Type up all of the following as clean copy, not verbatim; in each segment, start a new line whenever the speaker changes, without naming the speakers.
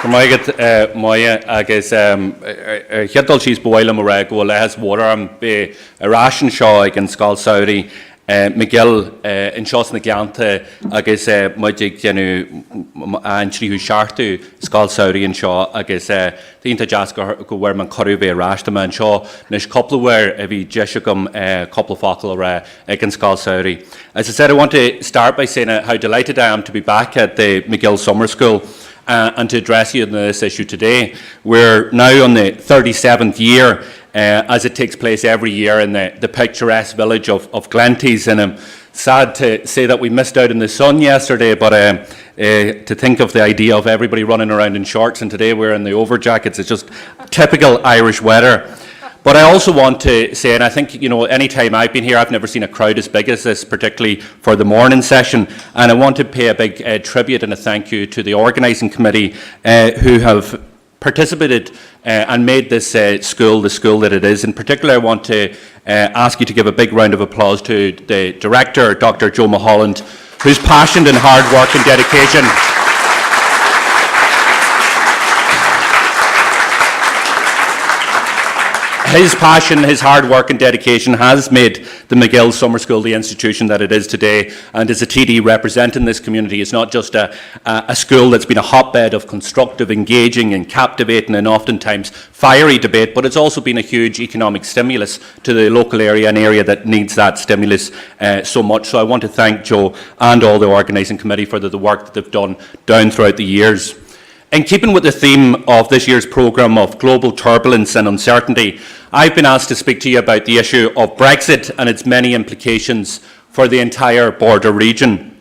Moya agus Hiddle she's boil am go lehas water am be a ration shaw against Skull Saudi MacGill in shots na Glanta agus Magic Jenu Anchri who shartu Skull Saudi and Shaw agus the Intajaska go where man Corube Rashta man Shaw Nish couple where every Jeshicum couple focal against Skull Saudi. As I said, I want to start by saying how delighted I am to be back at the MacGill Summer School. And to address you on this issue today. We're now on the 37th year as it takes place every year in the picturesque village of Glenties, and I'm sad to say that we missed out in the sun yesterday, but to think of the idea of everybody running around in shorts and today we're in the overjackets, it's just typical Irish weather. But I also want to say, and I think, you know, any time I've been here, I've never seen a crowd as big as this, particularly for the morning session. And I want to pay a big tribute and a thank you to the organising committee who have participated and made this school the school that it is. In particular, I want to ask you to give a big round of applause to the director, Dr. Joe Mulholland, whose passion and hard work and dedication his passion, his hard work and dedication has made the MacGill Summer School the institution that it is today. And as a TD representing this community, it's not just a school that's been a hotbed of constructive, engaging and captivating and oftentimes fiery debate, but it's also been a huge economic stimulus to the local area, an area that needs that stimulus so much. So I want to thank Joe and all the organising committee for the work that they've done down throughout the years. In keeping with the theme of this year's programme of global turbulence and uncertainty, I've been asked to speak to you about the issue of Brexit and its many implications for the entire border region.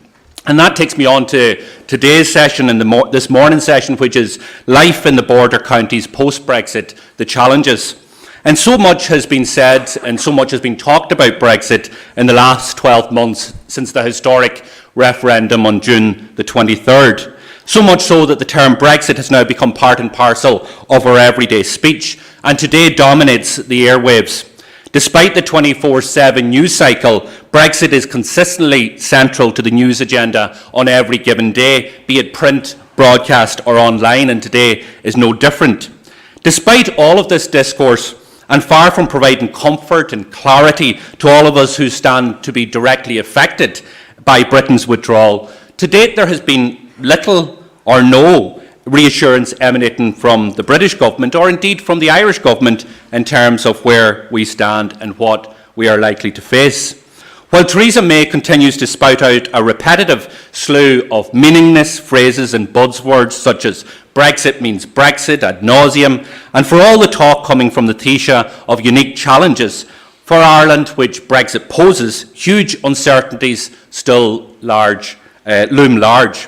And that takes me on to today's session and this morning's session, which is life in the border counties post-Brexit, the challenges. And so much has been said and so much has been talked about Brexit in the last 12 months since the historic referendum on June the 23rd. So much so that the term Brexit has now become part and parcel of our everyday speech, and today dominates the airwaves. Despite the 24/7 news cycle, Brexit is consistently central to the news agenda on every given day, be it print, broadcast or online, and today is no different. Despite all of this discourse, and far from providing comfort and clarity to all of us who stand to be directly affected by Britain's withdrawal, to date there has been little or no reassurance emanating from the British government or indeed from the Irish government in terms of where we stand and what we are likely to face. While Theresa May continues to spout out a repetitive slew of meaningless phrases and buzzwords such as Brexit means Brexit ad nauseum, and for all the talk coming from the Taoiseach of unique challenges for Ireland which Brexit poses, huge uncertainties still loom large.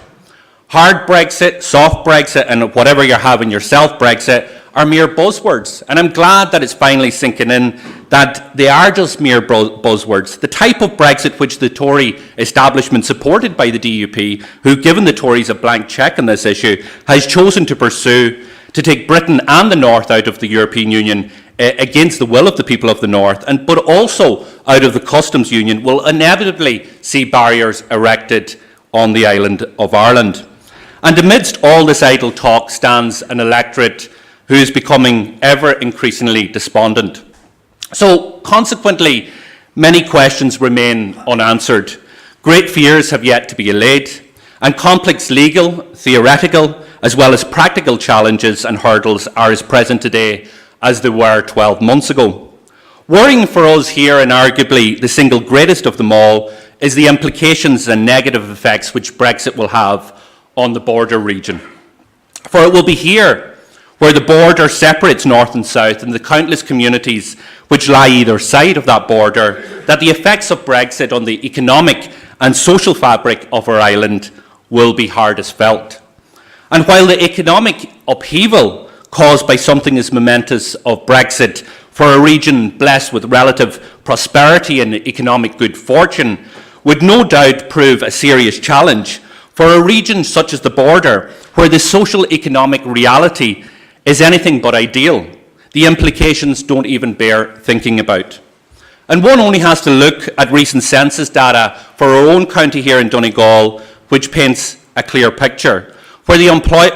Hard Brexit, soft Brexit, and whatever you're having yourself Brexit are mere buzzwords. And I'm glad that it's finally sinking in that they are just mere buzzwords. The type of Brexit which the Tory establishment supported by the DUP, who've given the Tories a blank cheque on this issue, has chosen to pursue to take Britain and the North out of the European Union against the will of the people of the North, but also out of the customs union, will inevitably see barriers erected on the island of Ireland. And amidst all this idle talk stands an electorate who is becoming ever increasingly despondent. So consequently, many questions remain unanswered. Great fears have yet to be allayed, and complex legal, theoretical, as well as practical challenges and hurdles are as present today as they were 12 months ago. Worrying for us here, and arguably the single greatest of them all, is the implications and negative effects which Brexit will have on the border region. For it will be here, where the border separates north and south and the countless communities which lie either side of that border, that the effects of Brexit on the economic and social fabric of our island will be hardest felt. And while the economic upheaval caused by something as momentous of Brexit for a region blessed with relative prosperity and economic good fortune would no doubt prove a serious challenge, for a region such as the border, where the social economic reality is anything but ideal, the implications don't even bear thinking about. And one only has to look at recent census data for our own county here in Donegal, which paints a clear picture. where the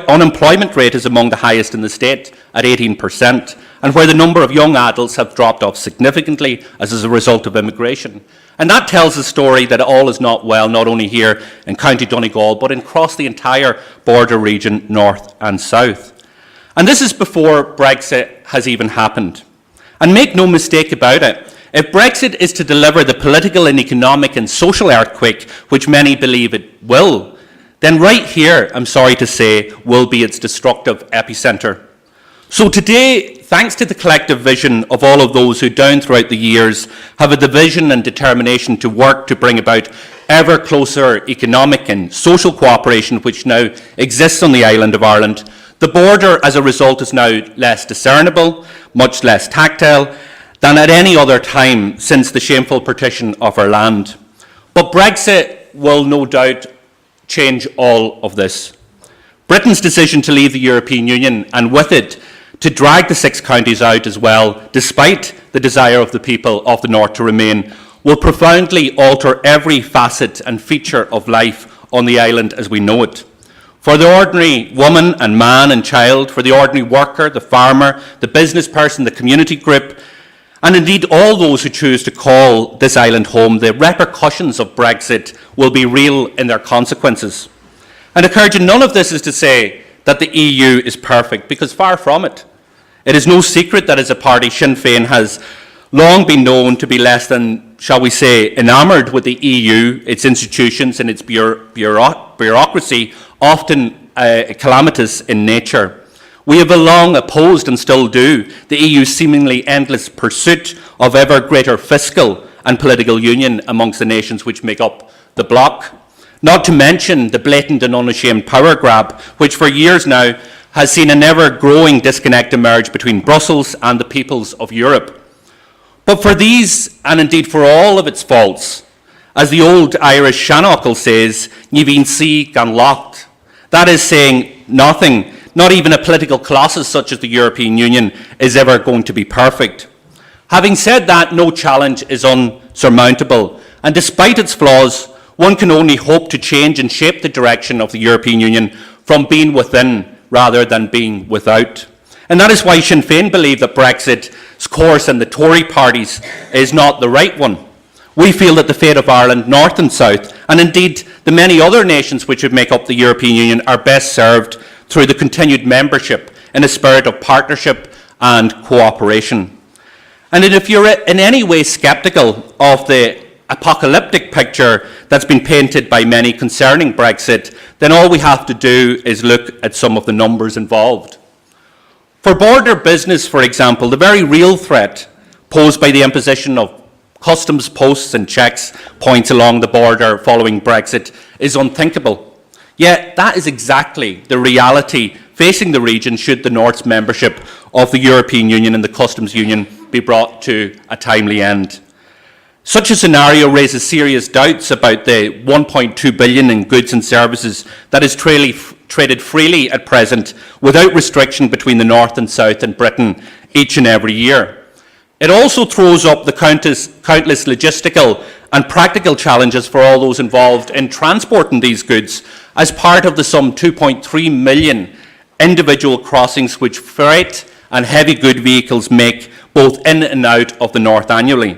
unemployment rate is among the highest in the state at 18%, and where the number of young adults have dropped off significantly as a result of immigration. And that tells a story that all is not well, not only here in County Donegal, but across the entire border region, north and south. And this is before Brexit has even happened. And make no mistake about it, if Brexit is to deliver the political and economic and social earthquake which many believe it will, then right here, I'm sorry to say, will be its destructive epicentre. So today, thanks to the collective vision of all of those who down throughout the years have the vision and determination to work to bring about ever closer economic and social cooperation which now exists on the island of Ireland, the border as a result is now less discernible, much less tactile than at any other time since the shameful partition of our land. But Brexit will no doubt change all of this. Britain's decision to leave the European Union, and with it to drag the 6 counties out as well, despite the desire of the people of the north to remain, will profoundly alter every facet and feature of life on the island as we know it. For the ordinary woman and man and child, for the ordinary worker, the farmer, the business person, the community group, and indeed all those who choose to call this island home, the repercussions of Brexit will be real in their consequences. And encouraging none of this is to say that the EU is perfect, because far from it. It is no secret that as a party, Sinn Féin has long been known to be less than, shall we say, enamoured with the EU, its institutions and its bureaucracy, often calamitous in nature. We have long opposed, and still do, the EU's seemingly endless pursuit of ever greater fiscal and political union amongst the nations which make up the bloc. Not to mention the blatant and unashamed power grab, which for years now has seen an ever-growing disconnect emerge between Brussels and the peoples of Europe. But for these, and indeed for all of its faults, as the old Irish shanachal says, "Ní bhíonn sí gan locht." That is saying nothing, not even a political colossus such as the European Union, is ever going to be perfect. Having said that, no challenge is unsurmountable, and despite its flaws, one can only hope to change and shape the direction of the European Union from being within rather than being without. And that is why Sinn Féin believe that Brexit's course and the Tory parties is not the right one. We feel that the fate of Ireland, north and south, and indeed the many other nations which would make up the European Union, are best served through the continued membership in a spirit of partnership and cooperation. And if you're in any way sceptical of the apocalyptic picture that's been painted by many concerning Brexit, then all we have to do is look at some of the numbers involved. For border business, for example, the very real threat posed by the imposition of customs posts and checks points along the border following Brexit is unthinkable. Yet that is exactly the reality facing the region should the North's membership of the European Union and the Customs Union be brought to a timely end. Such a scenario raises serious doubts about the 1.2 billion in goods and services that is traded freely at present without restriction between the North and South and Britain each and every year. It also throws up the countless logistical and practical challenges for all those involved in transporting these goods as part of the some 2.3 million individual crossings which freight and heavy good vehicles make both in and out of the North annually.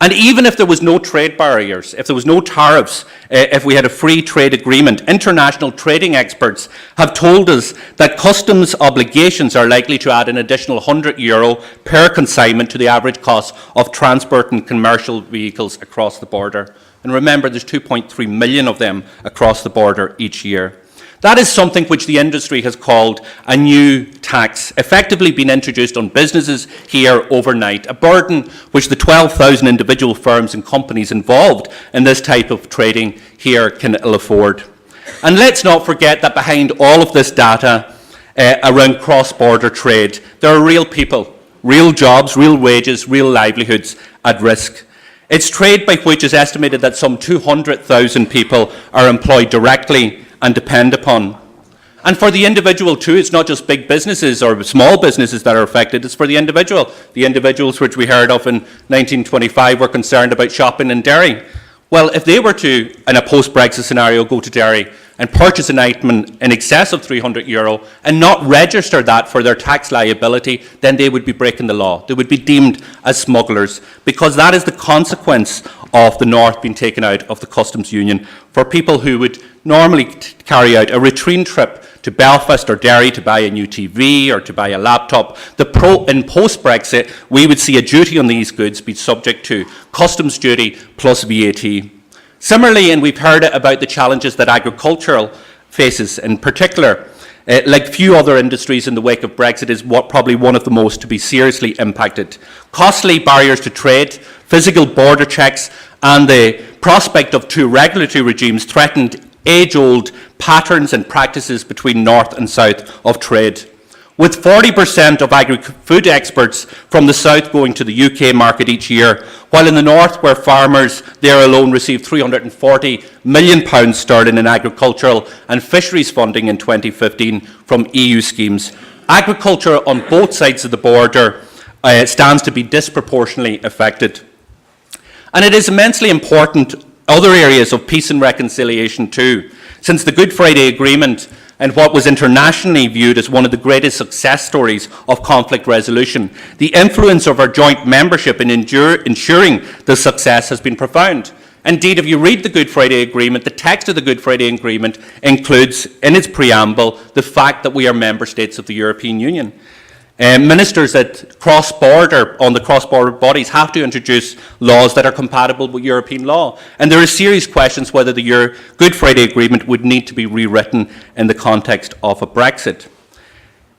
And even if there was no trade barriers, if there was no tariffs, if we had a free trade agreement, international trading experts have told us that customs obligations are likely to add an additional €100 per consignment to the average cost of transporting commercial vehicles across the border. And remember, there's 2.3 million of them across the border each year. That is something which the industry has called a new tax, effectively being introduced on businesses here overnight, a burden which the 12,000 individual firms and companies involved in this type of trading here can ill afford. And let's not forget that behind all of this data around cross-border trade, there are real people, real jobs, real wages, real livelihoods at risk. It's trade by which is estimated that some 200,000 people are employed directly and depend upon. And for the individual too, it's not just big businesses or small businesses that are affected, it's for the individual. The individuals which we heard of in 1925 were concerned about shopping in Derry. Well, if they were to, in a post-Brexit scenario, go to Derry and purchase an item in excess of €300 and not register that for their tax liability, then they would be breaking the law. They would be deemed as smugglers, because that is the consequence of the North being taken out of the customs union for people who would normally carry out a routine trip to Belfast or Derry to buy a new TV or to buy a laptop. In post-Brexit, we would see a duty on these goods be subject to customs duty plus VAT. Similarly, and we've heard about the challenges that agriculture faces in particular, like few other industries in the wake of Brexit, is probably one of the most to be seriously impacted. Costly barriers to trade, physical border checks, and the prospect of two regulatory regimes threatened age-old patterns and practices between North and South of trade. With 40% of agri-food exports from the South going to the UK market each year, while in the North, where farmers there alone received £340 million sterling in agricultural and fisheries funding in 2015 from EU schemes, agriculture on both sides of the border stands to be disproportionately affected. And it is immensely important other areas of peace and reconciliation too, since the Good Friday Agreement and what was internationally viewed as one of the greatest success stories of conflict resolution, the influence of our joint membership in ensuring the success has been profound. Indeed, if you read the Good Friday Agreement, the text of the Good Friday Agreement includes in its preamble the fact that we are member states of the European Union. Ministers on the cross-border bodies have to introduce laws that are compatible with European law. And there are serious questions whether the Good Friday Agreement would need to be rewritten in the context of a Brexit.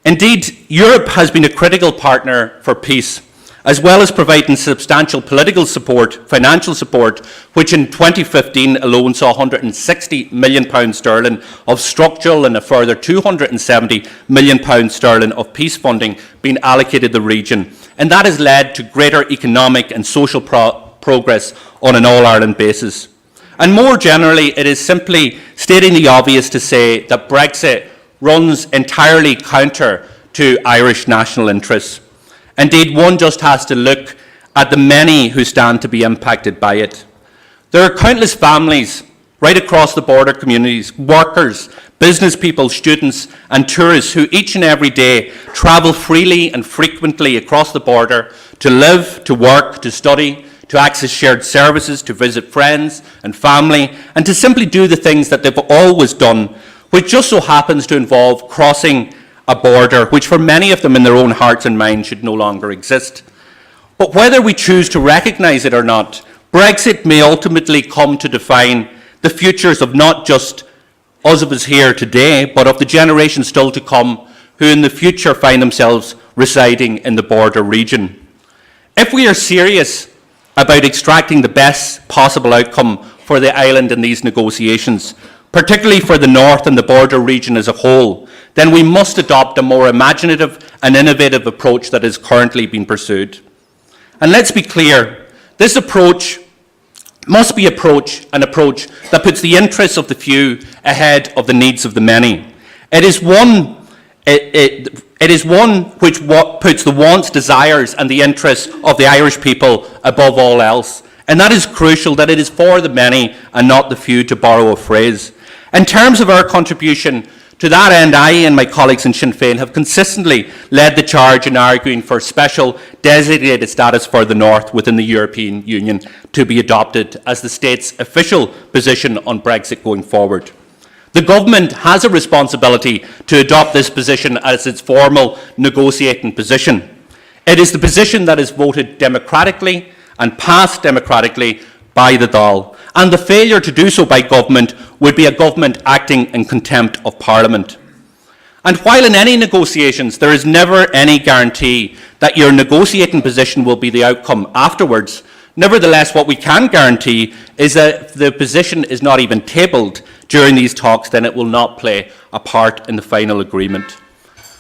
Indeed, Europe has been a critical partner for peace, as well as providing substantial political support, financial support, which in 2015 alone saw £160 million sterling of structural and a further £270 million sterling of peace funding being allocated the region. And that has led to greater economic and social progress on an all-Ireland basis. And more generally, it is simply stating the obvious to say that Brexit runs entirely counter to Irish national interests. Indeed, one just has to look at the many who stand to be impacted by it. There are countless families right across the border communities, workers, business people, students and tourists who each and every day travel freely and frequently across the border to live, to work, to study, to access shared services, to visit friends and family, and to simply do the things that they've always done, which just so happens to involve crossing a border which for many of them in their own hearts and minds should no longer exist. But whether we choose to recognise it or not, Brexit may ultimately come to define the futures of not just us of us here today, but of the generations still to come who in the future find themselves residing in the border region. If we are serious about extracting the best possible outcome for the island in these negotiations, particularly for the North and the border region as a whole, then we must adopt a more imaginative and innovative approach that is currently being pursued. And let's be clear, this approach must be an approach that puts the interests of the few ahead of the needs of the many. It is one which puts the wants, desires and the interests of the Irish people above all else. And that is crucial, that it is for the many and not the few, to borrow a phrase. In terms of our contribution to that end, I and my colleagues in Sinn Féin have consistently led the charge in arguing for special designated status for the North within the European Union to be adopted as the state's official position on Brexit going forward. The government has a responsibility to adopt this position as its formal negotiating position. It is the position that is voted democratically and passed democratically by the Dáil, and the failure to do so by government would be a government acting in contempt of Parliament. And while in any negotiations there is never any guarantee that your negotiating position will be the outcome afterwards, nevertheless what we can guarantee is that if the position is not even tabled during these talks, then it will not play a part in the final agreement.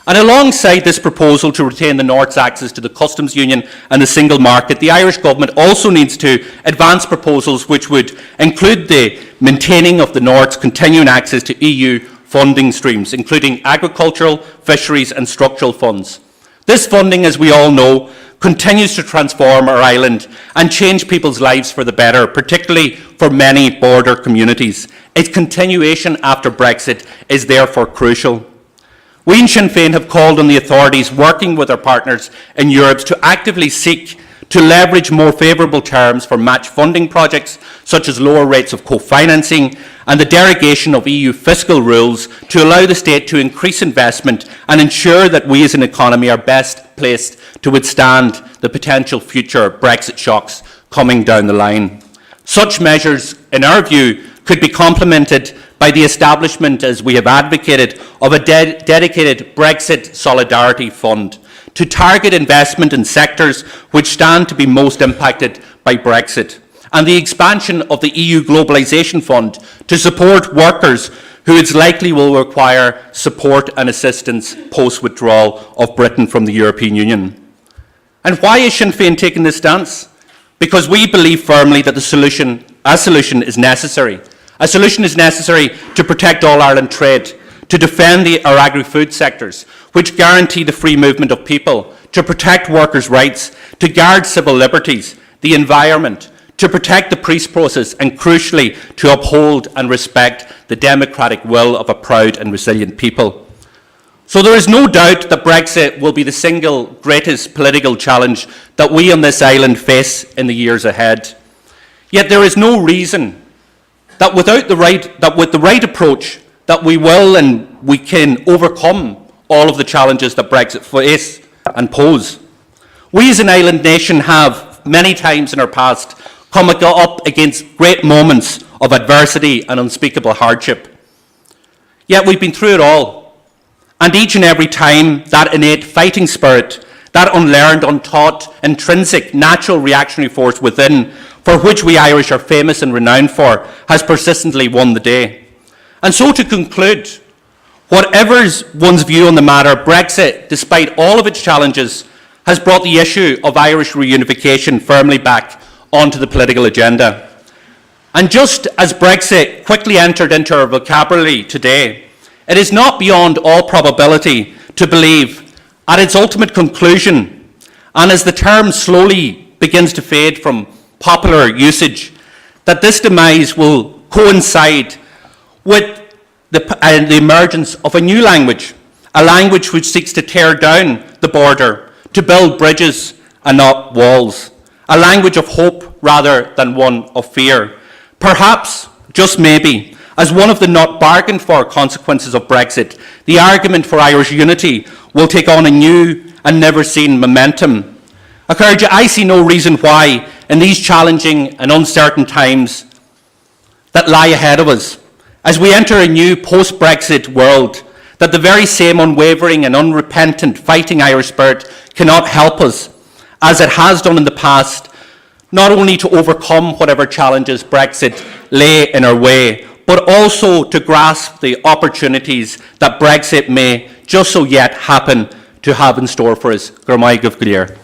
And alongside this proposal to retain the North's access to the customs union and the single market, the Irish government also needs to advance proposals which would include the maintaining of the North's continuing access to EU funding streams, including agricultural, fisheries and structural funds. This funding, as we all know, continues to transform our island and change people's lives for the better, particularly for many border communities. Its continuation after Brexit is therefore crucial. We in Sinn Féin have called on the authorities working with our partners in Europe to actively seek to leverage more favourable terms for match funding projects, such as lower rates of co-financing and the derogation of EU fiscal rules to allow the state to increase investment and ensure that we as an economy are best placed to withstand the potential future Brexit shocks coming down the line. Such measures, in our view, could be complemented by the establishment, as we have advocated, of a dedicated Brexit Solidarity Fund to target investment in sectors which stand to be most impacted by Brexit, and the expansion of the EU Globalisation Fund to support workers who it's likely will require support and assistance post-withdrawal of Britain from the European Union. And why is Sinn Féin taking this stance? Because we believe firmly that a solution is necessary. A solution is necessary to protect All-Ireland trade, to defend our agri-food sectors, which guarantee the free movement of people, to protect workers' rights, to guard civil liberties, the environment, to protect the peace process, and crucially, to uphold and respect the democratic will of a proud and resilient people. So there is no doubt that Brexit will be the single greatest political challenge that we on this island face in the years ahead. Yet there is no reason that with the right approach, that we will and we can overcome all of the challenges that Brexit face and pose. We as an island nation have many times in our past come up against great moments of adversity and unspeakable hardship. Yet we've been through it all. And each and every time, that innate fighting spirit, that unlearned, untaught, intrinsic, natural reactionary force within, for which we Irish are famous and renowned for, has persistently won the day. And so to conclude, whatever's one's view on the matter, Brexit, despite all of its challenges, has brought the issue of Irish reunification firmly back onto the political agenda. And just as Brexit quickly entered into our vocabulary today, it is not beyond all probability to believe at its ultimate conclusion, and as the term slowly begins to fade from popular usage, that this demise will coincide with the emergence of a new language, a language which seeks to tear down the border, to build bridges and not walls, a language of hope rather than one of fear. Perhaps, just maybe, as one of the not bargained for consequences of Brexit, the argument for Irish unity will take on a new and never seen momentum. Akerja, I see no reason why, in these challenging and uncertain times that lie ahead of us, as we enter a new post-Brexit world, that the very same unwavering and unrepentant fighting Irish spirit cannot help us, as it has done in the past, not only to overcome whatever challenges Brexit lay in our way, but also to grasp the opportunities that Brexit may just so yet happen to have in store for us. Gur maith go bhfuil.